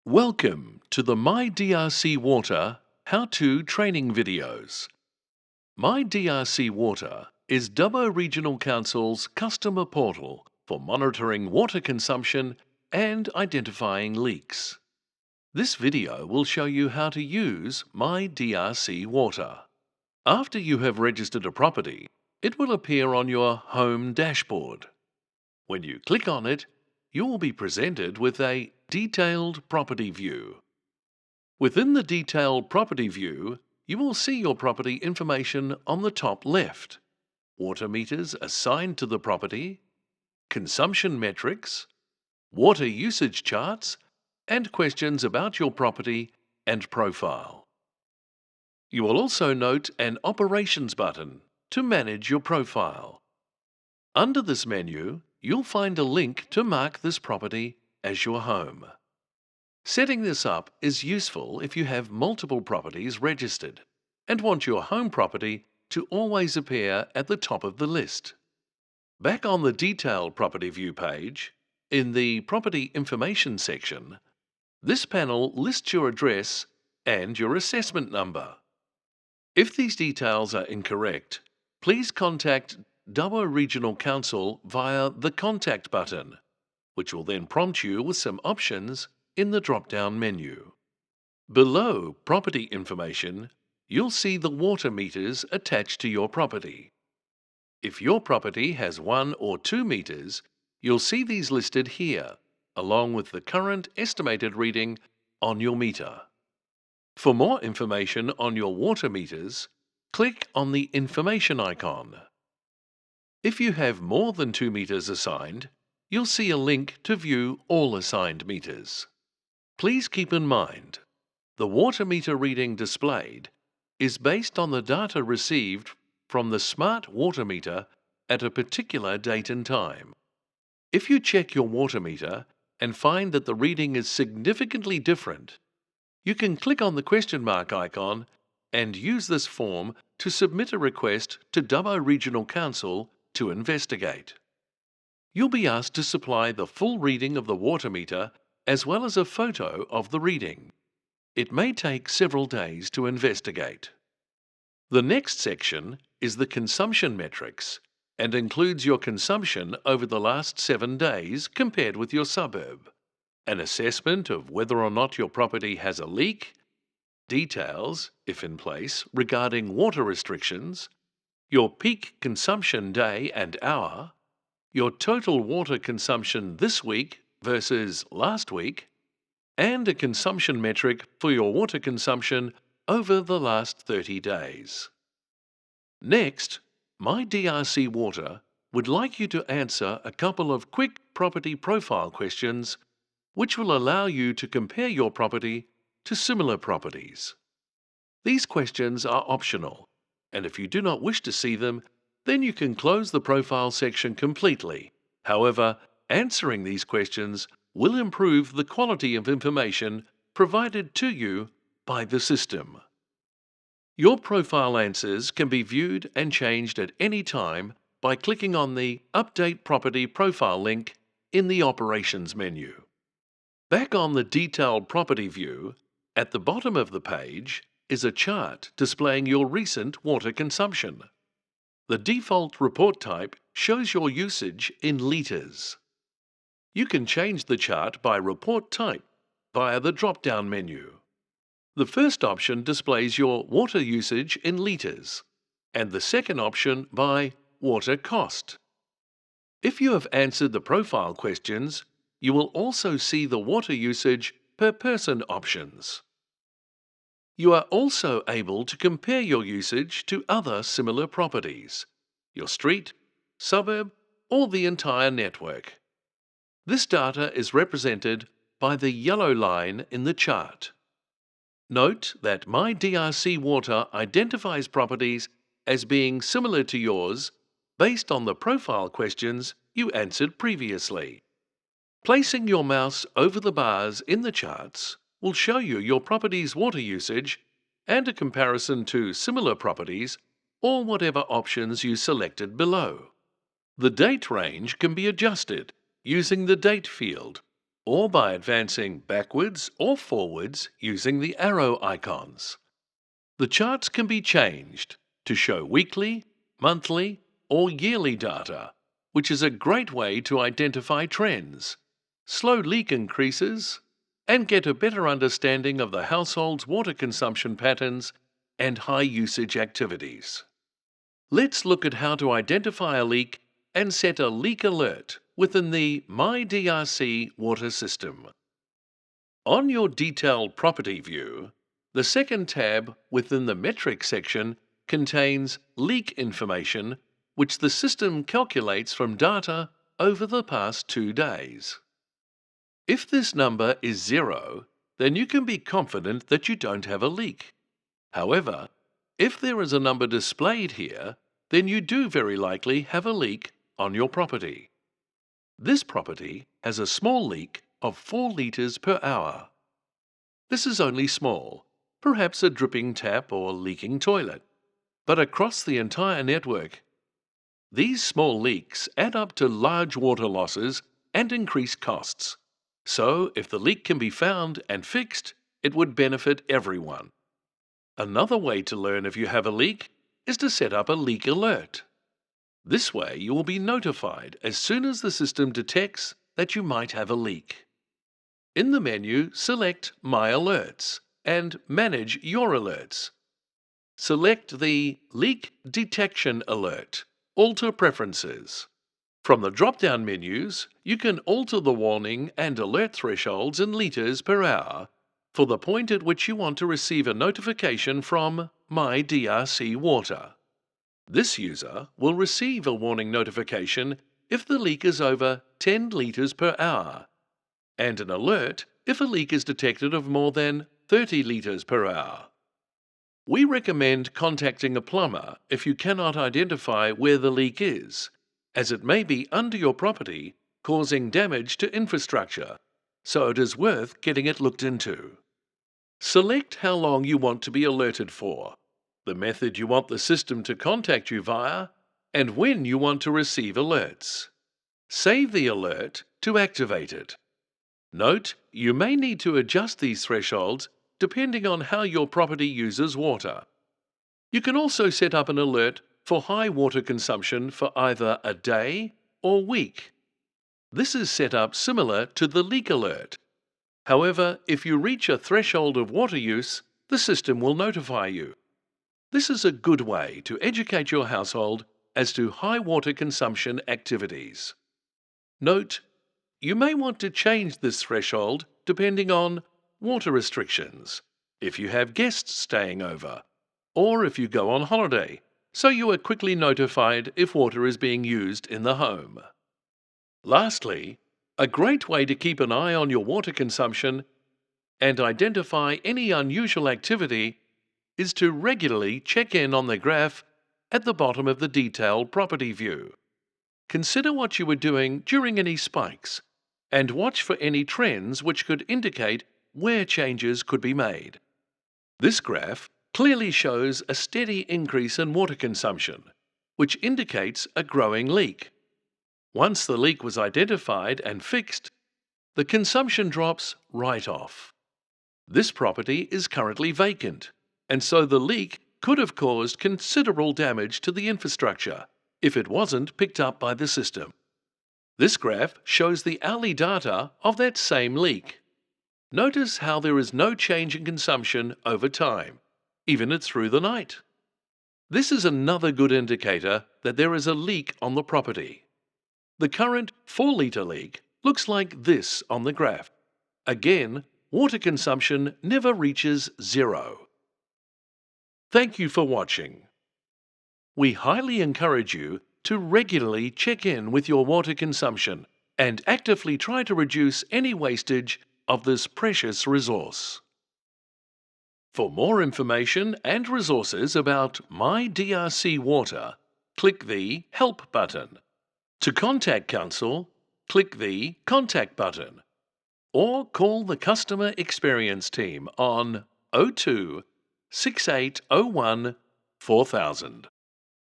Welcome to the My DRC Water how-to training videos. My DRC Water is Dubbo Regional Council's customer portal for monitoring water consumption and identifying leaks. This video will show you how to use My DRC Water. After you have registered a property, it will appear on your home dashboard. When you click on it, you will be presented with a detailed property view. Within the detailed property view, you will see your property information on the top left, water meters assigned to the property, consumption metrics, water usage charts, and questions about your property and profile. You will also note an operations button to manage your profile. Under this menu, you'll find a link to mark this property as your home. Setting this up is useful if you have multiple properties registered and want your home property to always appear at the top of the list. Back on the detailed property view page, in the Property Information section, this panel lists your address and your assessment number. If these details are incorrect, please contact Dubbo Regional Council via the Contact button, which will then prompt you with some options in the drop-down menu. Below Property Information, you'll see the water meters attached to your property. If your property has 1 or 2 meters, you'll see these listed here, along with the current estimated reading on your meter. For more information on your water meters, click on the Information icon. If you have more than 2 meters assigned, you'll see a link to view all assigned meters. Please keep in mind, the water meter reading displayed is based on the data received from the smart water meter at a particular date and time. If you check your water meter and find that the reading is significantly different, you can click on the question mark icon and use this form to submit a request to Dubbo Regional Council to investigate. You'll be asked to supply the full reading of the water meter as well as a photo of the reading. It may take several days to investigate. The next section is the consumption metrics and includes your consumption over the last 7 days compared with your suburb, an assessment of whether or not your property has a leak, details, if in place, regarding water restrictions, your peak consumption day and hour, your total water consumption this week versus last week, and a consumption metric for your water consumption over the last 30 days. Next, My DRC Water would like you to answer a couple of quick property profile questions which will allow you to compare your property to similar properties. These questions are optional, and if you do not wish to see them, then you can close the profile section completely. However, answering these questions will improve the quality of information provided to you by the system. Your profile answers can be viewed and changed at any time by clicking on the Update Property Profile link in the Operations menu. Back on the detailed property view, at the bottom of the page is a chart displaying your recent water consumption. The default report type shows your usage in litres. You can change the chart by report type via the drop-down menu. The first option displays your water usage in litres, and the second option by water cost. If you have answered the profile questions, you will also see the water usage per person options. You are also able to compare your usage to other similar properties, your street, suburb, or the entire network. This data is represented by the yellow line in the chart. Note that My DRC Water identifies properties as being similar to yours based on the profile questions you answered previously. Placing your mouse over the bars in the charts will show you your property's water usage and a comparison to similar properties or whatever options you selected below. The date range can be adjusted using the date field or by advancing backwards or forwards using the arrow icons. The charts can be changed to show weekly, monthly, or yearly data, which is a great way to identify trends, slow leak increases, and get a better understanding of the household's water consumption patterns and high usage activities. Let's look at how to identify a leak and set a leak alert within the My DRC water system. On your detailed property view, the second tab within the metrics section contains leak information, which the system calculates from data over the past 2 days. If this number is 0, then you can be confident that you don't have a leak. However, if there is a number displayed here, then you do very likely have a leak on your property. This property has a small leak of 4 litres per hour. This is only small, perhaps a dripping tap or leaking toilet. But across the entire network, these small leaks add up to large water losses and increased costs. So, if the leak can be found and fixed, it would benefit everyone. Another way to learn if you have a leak is to set up a leak alert. This way you will be notified as soon as the system detects that you might have a leak. In the menu, select My Alerts and Manage Your Alerts. Select the Leak Detection Alert, Alter Preferences. From the drop-down menus, you can alter the warning and alert thresholds in litres per hour for the point at which you want to receive a notification from My DRC Water. This user will receive a warning notification if the leak is over 10 litres per hour, and an alert if a leak is detected of more than 30 litres per hour. We recommend contacting a plumber if you cannot identify where the leak is, as it may be under your property, causing damage to infrastructure, so it is worth getting it looked into. Select how long you want to be alerted for, the method you want the system to contact you via, and when you want to receive alerts. Save the alert to activate it. Note, you may need to adjust these thresholds depending on how your property uses water. You can also set up an alert for high water consumption for either a day or week. This is set up similar to the leak alert. However, if you reach a threshold of water use, the system will notify you. This is a good way to educate your household as to high water consumption activities. Note, you may want to change this threshold depending on water restrictions, if you have guests staying over, or if you go on holiday, so you are quickly notified if water is being used in the home. Lastly, a great way to keep an eye on your water consumption and identify any unusual activity is to regularly check in on the graph at the bottom of the detailed property view. Consider what you were doing during any spikes and watch for any trends which could indicate where changes could be made. This graph clearly shows a steady increase in water consumption, which indicates a growing leak. Once the leak was identified and fixed, the consumption drops right off. This property is currently vacant, and so the leak could have caused considerable damage to the infrastructure if it wasn't picked up by the system. This graph shows the hourly data of that same leak. Notice how there is no change in consumption over time, even through the night. This is another good indicator that there is a leak on the property. The current 4-litre leak looks like this on the graph. Again, water consumption never reaches 0. Thank you for watching. We highly encourage you to regularly check in with your water consumption and actively try to reduce any wastage of this precious resource. For more information and resources about My DRC Water, click the Help button. To contact Council, click the Contact button or call the Customer Experience Team on 02 6801 4000.